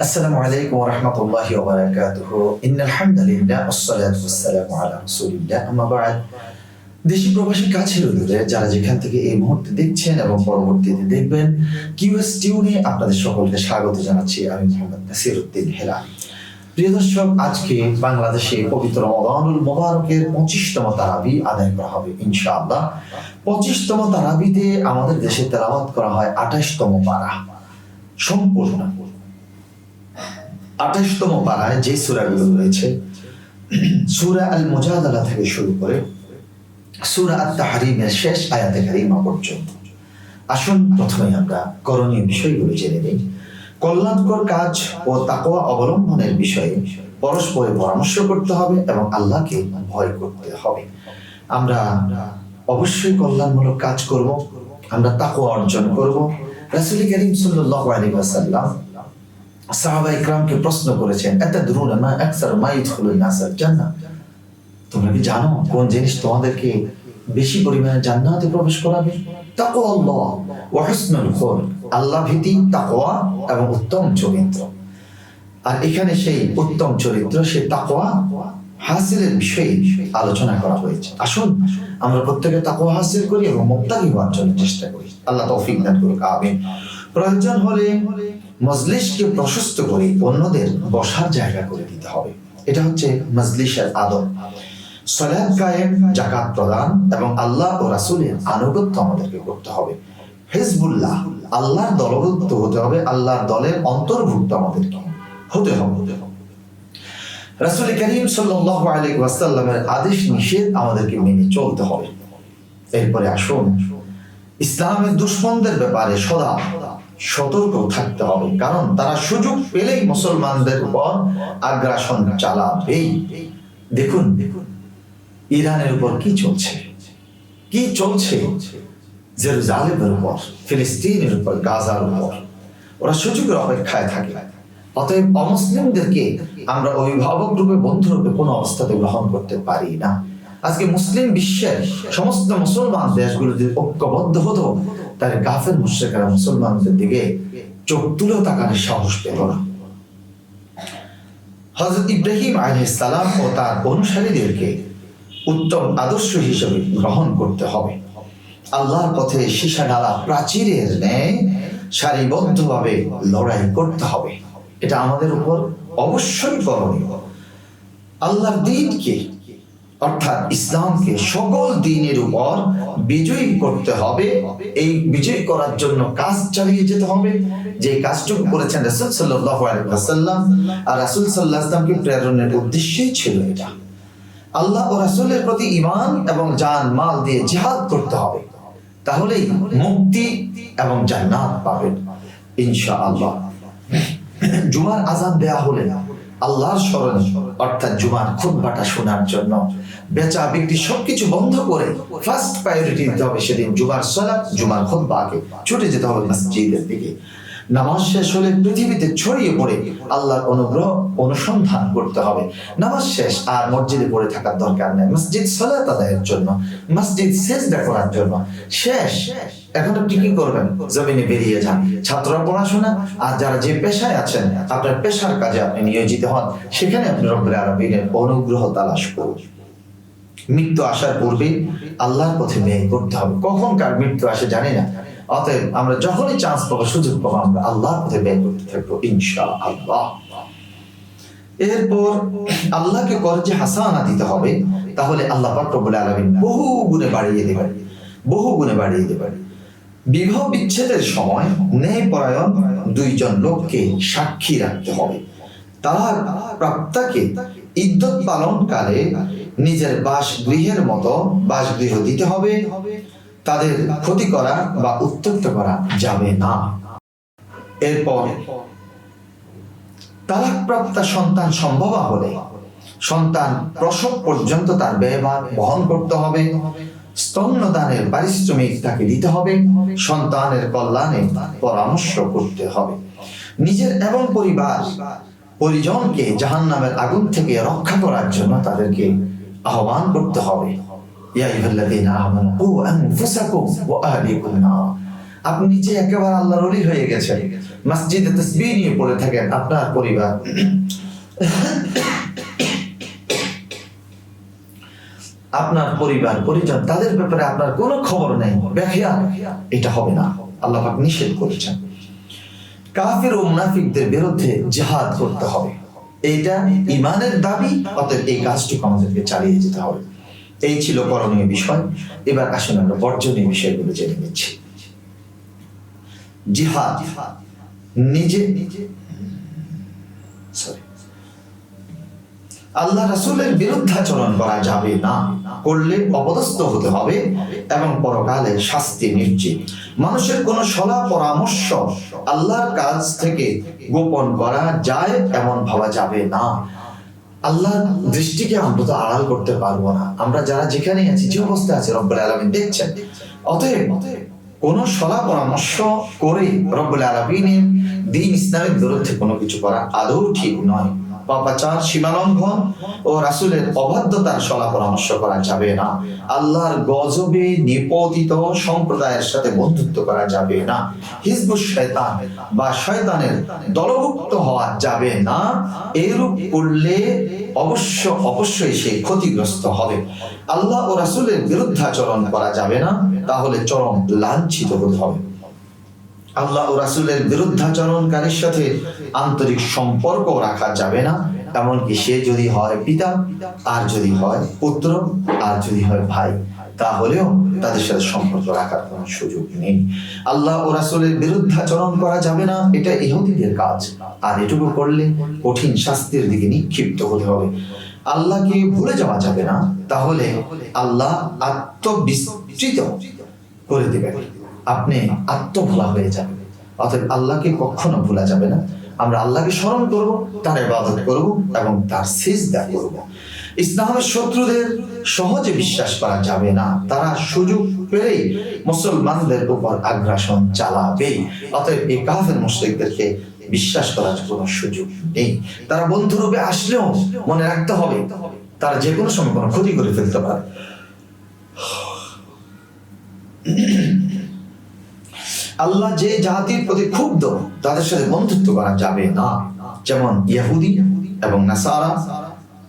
السلام عليكم ورحمة الله وبركاته إن الحمد لله والصلاة والسلام على رسول الله أما بعد দেশি প্রবাসী কাছের দূরে যারা যেখান থেকে এই মুহূর্তে দেখছেন এবং পরবর্তীতে দেখবেন কিউএস টিউনে আপনাদের সকলকে স্বাগত জানাচ্ছি। আমি মোহাম্মদ নাসিরউদ্দিন হেলাল। প্রিয় দর্শক, আজকে বাংলাদেশে পবিত্র রমাদানুল মুবারকের 25তম তারাবি আদায় করা হবে ইনশাআল্লাহ। 25তম তারাবিতে আমাদের দেশে তেলাওয়াত করা হয় 28তম পারা সম্পূর্ণ। 28তম পারায় যে সূরাগুলো রয়েছে, সূরা আল মুজাদালা থেকে শুরু করে সূরা আত-তাহরীমের শেষ আয়াতে কারিমা পর্যন্ত। আসুন প্রথমে আমরা করণীয় বিষয়গুলো জেনে নিই। কল্যাণকর কাজ ও তাকওয়া অবলম্বনের বিষয়ে পরস্পরে পরামর্শ করতে হবে এবং আল্লাহকে ভয় করতে হবে। আমরা অবশ্যই কল্যাণমূলক কাজ করব, আমরা তাকওয়া অর্জন করব। রাসূল করিম সাল্লাল্লাহু আলাইহি ওয়াসাল্লাম সাহাবায়ে কিরামকে প্রশ্ন করেছেন, আতাদরুনা মা আকসার মা ইয়াদখুলুন নাসাল জান্নাহ, তোমরা কি জানো কোন জিনিস তোমাদেরকে বেশি পরিমাণে জান্নাতে প্রবেশ করাবে? তাকওয়াল্লাহ ওয়া হুসনুল খুলক, আল্লাহ ভীতি, তাকওয়া এবং উত্তম চরিত্র। আর এখানে সেই উত্তম চরিত্র, সেই তাকওয়া হাসিলের বিষয়ে আলোচনা করা হয়েছে। আসুন আমরা প্রত্যেকে তাকওয়া হাসিল করি এবং মুত্তাকি হওয়ার জন্য চেষ্টা করি। আল্লাহ তৌফিক দান করুক, আমিন। প্রয়োজন হলে মজলিসকে প্রশস্ত করে অন্যদের বসার জায়গা করে দিতে হবে। এটা হচ্ছে মজলিসের আদব। সালাত কায়েম, যাকাত প্রদান এবং আল্লাহ ও রাসূলের আনুগত্য আমাদেরকে করতে হবে। হিজবুল্লাহ, আল্লাহর দলভুক্ত হতে হবে, আল্লাহর দলের অন্তর্ভুক্ত আমাদেরকে হতে হবে। রাসূল করিম সাল্লাল্লাহু আলাইহি ওয়াসাল্লামের আদেশ নিষেধ আমাদেরকে মেনে চলতে হবে। এরপরে আসুন ইসলামের দুশমনদের ব্যাপারে সদা সতর্ক থাকতে হবে, কারণ তারা সুযোগ পেলেই মুসলমানদের উপর আগ্রাসন চালাবেই। দেখুন ইরানের উপর কি চলছে, জেরুজালেমের উপর, ফিলিস্তিনের উপর, গাজার উপর। ওরা সুযোগের অপেক্ষায় থাকে। অতএব অমুসলিমদেরকে আমরা অভিভাবক রূপে, বন্ধু রূপে কোনো অবস্থাতে গ্রহণ করতে পারি না। আজকে মুসলিম বিশ্বের সমস্ত মুসলমান দেশগুলো যদি ঐক্যবদ্ধ হতো, তাহলে কাফের মুশরিকরা মুসলমানদের দিকে চোখ তুলেও তাকানোর সাহস পেত না। হযরত ইব্রাহিম আলাইহিস সালাম ও তার অনুসারীদেরকে উত্তম আদর্শ হিসেবে গ্রহণ করতে হবে। আল্লাহর পথে সীসা ঢালা প্রাচীরের ন্যায় সারিবদ্ধভাবে লড়াই করতে হবে। এটা আমাদের উপর অবশ্যই করণীয়। আল্লাহর দ্বীনকে অর্থাৎ ইসলামকে সকল দ্বীনের উপর বিজয়ী করতে হবে। এই বিজয় করার জন্য কাজ চালিয়ে যেতে হবে, যে কাজটুকু করেছেন রাসূল সাল্লাল্লাহু আলাইহি ওয়াসাল্লাম। আর রাসূল সাল্লাল্লাহু আলাইহি ওয়াসাল্লামকে প্রেরণের উদ্দেশ্যই ছিল এটা। আল্লাহ ও রাসূলের প্রতি ঈমান এবং জান মাল দিয়ে জিহাদ করতে হবে, তাহলেই মুক্তি এবং জান্নাত পাবেন ইনশাআল্লাহ। জুমার আযান দেয়া হলে আল্লাহর স্মরণে অর্থাৎ জুমার খুতবাটা শোনার জন্য বেচা বিক্রি সবকিছু বন্ধ করে ফার্স্ট প্রায়োরিটি দিতে হবে সেদিন জুমার সালাত, জুমার খুতবাকে ছুটে যেতে হবে মসজিদের দিকে। নামাজ শেষ হলে পৃথিবীতে ছড়িয়ে পড়ে আল্লাহর অনুগ্রহ অনুসন্ধান করতে হবে। নামাজ শেষ আর মসজিদে পড়ে থাকার দরকার নেই। মসজিদ সালাত আদায়ের জন্য, মসজিদ সিজদা করার জন্য শেষ। এখন আপনি কি করবেন? জমিনে বেরিয়ে যান, ছাত্ররা পড়াশোনা, আর যারা যে পেশায় আছেন আপনার পেশার কাজে আপনি নিয়োজিত হন, সেখানে আপনি রব্বুল আলামিনের অনুগ্রহ তালাশ করুন। মৃত্যু আসার পূর্বে আল্লাহর পথে ব্যয় করতে হবে। কখন কার মৃত্যু আসে জানি না। অতএব আমরা যখনই চান্স পাবো, সুযোগ পাবো, আমরা আল্লাহর পথে ব্যয় করতে থাকবো ইনশাআল্লাহ। এরপর আল্লাহকে কর্জে হাসানা দিতে হবে, তাহলে আল্লাহ পাক রব্বুল আলামিন বহু গুণে বাড়িয়ে দেবেন। বিবাহ বিচ্ছেদের সময় ন্যায়পরায়ণ দুইজন লোককে সাক্ষী রাখতে হবে। তালাক প্রাপ্তাকে ইদ্যত পালনকালে নিজের বাসগৃহের মতো বাসগৃহ দিতে হবে। তাদের ক্ষতি করা বা উত্ত্যক্ত করা যাবে না। এরপর তালাকপ্রাপ্ত সন্তান সম্ভব হলে সন্তান প্রসব পর্যন্ত তার ব্যয়ভার বহন করতে হবে। স্তন্যদানের পারিশ্রমিক তাকে দিতে হবে। সন্তানের কল্যাণে পরামর্শ করতে হবে। নিজের এবং পরিজনকে জাহান্নামের আগুন থেকে রক্ষা করার জন্য তাদেরকে আহ্বান করতে হবে। ইয়া আইয়ুহাল্লাযীনা আমানু কু আনফুসাকুম ওয়া আহলিকুম নার, আপনি নিজে একেবারে আল্লাহর ওলি হয়ে গেছেন, মসজিদে তাসবিহ নিয়ে পড়ে থাকেন, আপনার পরিবার পরিজন তাদের ব্যাপারে আপনার কোনো খবর নেই, ব্যাখ্যা, এটা হবে না। আল্লাহ পাক নিষেধ করেছেন। কাফির ও মুনাফিকদের বিরুদ্ধে জিহাদ করতে হবে, এইটা ঈমানের দাবি। অতএব এই কাজটুকু আমাদেরকে চালিয়ে যেতে হবে। এই ছিল করণীয় বিষয়। এবার আসুন আমরা বর্জনীয় বিষয়গুলো জেনে নিচ্ছি। জিহাদ নিজে আল্লাহ রাসূলের বিরুদ্ধাচরণ করা যাবে না, করলে অপদস্থ হতে হবে এবং পরকালে শাস্তি নিশ্চিত। মানুষের কোন সলা পরামর্শ আল্লাহর কাছ থেকে গোপন করা যায় এমন ভাবা যাবে না। আল্লাহর দৃষ্টিকে আমরা তো আড়াল করতে পারবো না। আমরা যারা যেখানে আছি, যে অবস্থায় আছে, রব্বুল আলামিন দেখছেন। অতএব কোন সলা পরামর্শ করে রব্বুল আলামিনের দ্বীন ইসলামের বিরুদ্ধে কোনো কিছু করা আদৌ ঠিক নয়। পাপাচার, সীমালঙ্ঘন ও রাসূলের অবাধ্যতার সলা পরামর্শ করা যাবে না। আল্লাহর গজবে নিপতিত সম্প্রদায়ের সাথে বন্ধুত্ব করা যাবে না। হিজবুশ শয়তান বা শয়তানের দলভুক্ত হওয়া যাবে না। এরূপ করলে অবশ্যই সে ক্ষতিগ্রস্ত হবে। আল্লাহ ও রাসূলের বিরুদ্ধাচরণ করা যাবে না, তাহলে চরম লাঞ্ছিত হতে হবে। আল্লাহ ও রাসূলের বিরুদ্ধাচরণকারীর সাথে আন্তরিক সম্পর্ক রাখা যাবে না, এমনকি সে যদি হয় পিতা, আর যদি হয় পুত্র, আর যদি হয় ভাই, তাহলেও তাদের সাথে সম্পর্ক রাখার কোনো সুযোগ নেই। আল্লাহ ও রাসূলের বিরুদ্ধাচরণ করা যাবে না, এটা ইহুদিদের কাজ। আর এটুকু করলে কঠিন শাস্তির দিকে নিক্ষিপ্ত হতে হবে। আল্লাহকে ভুলে যাওয়া যাবে না, তাহলে আল্লাহ আত্মবিস্তৃত করে দেবেন, আপনি আত্মভোলা হয়ে যাবেন। অতএব আল্লাহকে কখনো ভোলা যাবে না। আমরা আল্লাহকে স্মরণ করব, তার ইবাদত করব এবং তার সিজদা করব। ইসলামের শত্রুদের সহজে বিশ্বাস করা যাবে না। তারা সুযোগ পেলেই মুসলমানদের উপর আগ্রাসন চালাবে। অতএব এই কাফের মুশরিকদেরকে বিশ্বাস করার কোনো সুযোগ নেই। তারা বন্ধুরূপে আসলেও মনে রাখতে হবে, তারা যে কোনো সময় কোনো ক্ষতি করে ফেলতে পারে। আল্লাহ যে জাতির প্রতি ক্ষুব্ধ, তাদের সাথে বন্ধুত্ব করা যাবে না। যেমন ইহুদি এবং নাসারা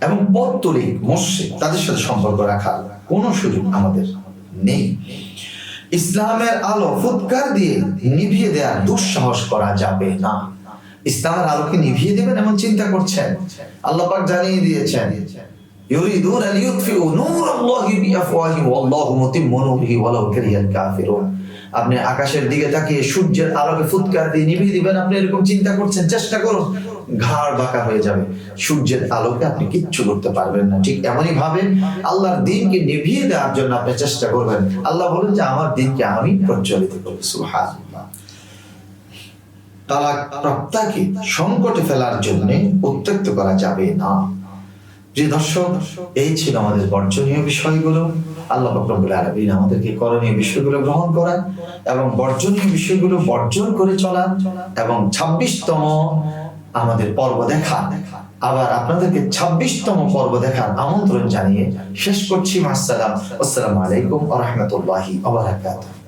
এবং পৌত্তলিক মুশরিক, তাদের সাথে সম্পর্ক রাখার কোনো সুযোগ আমাদের নেই। ইসলামের আলো ফুৎকার দিয়ে নিভিয়ে দেওয়ার দুঃসাহস করা যাবে না। ইসলামের আলোকে নিভিয়ে দেবেন এমন চিন্তা করছেন? আল্লাহ পাক জানিয়ে দিয়েছেন, ইউরিদুনা লিইউতফিউ নূরাল্লাহি বিআফওয়াহিহিম ওয়াল্লাহু মুতিম্মু নূরিহি ওয়ালাউ কারিহাল কাফিরুন। আপনি আকাশের দিকে তাকিয়ে সূর্যের আলোকে ফুৎকার দিয়ে নিভিয়ে দিবেন, আপনি এরকম চিন্তা করছেন? চেষ্টা করুন, ঘাড় বাঁকা হয়ে যাবে। সূর্যের আলোকে আপনি কিচ্ছু করতে পারবেন না। ঠিক এমনই ভাবে আল্লাহর দ্বীনকে নিভিয়ে দেওয়ার জন্য আপনি চেষ্টা করবেন। আল্লাহ বলেন যে আমার দ্বীনকে আমি প্রজ্বলিত করব। সুবহানাল্লাহ। তালাক প্রাপ্তাকে সংকটে ফেলার জন্য উত্ত্যক্ত করা যাবে না। যে দর্শক, এই ছিল আমাদের বর্জনীয় বিষয়গুলো। আল্লাহ রাব্বুল আলামিন আমাদেরকে করণীয় বিষয়গুলো গ্রহণ করান এবং বর্জনীয় বিষয়গুলো বর্জন করে চলান এবং 26তম আমাদের পর্ব দেখান। আবার আপনাদেরকে 26তম পর্ব দেখার আমন্ত্রণ জানিয়ে শেষ করছি। আসসালামু আলাইকুম ওয়া রাহমাতুল্লাহি ওয়া বারাকাতুহু।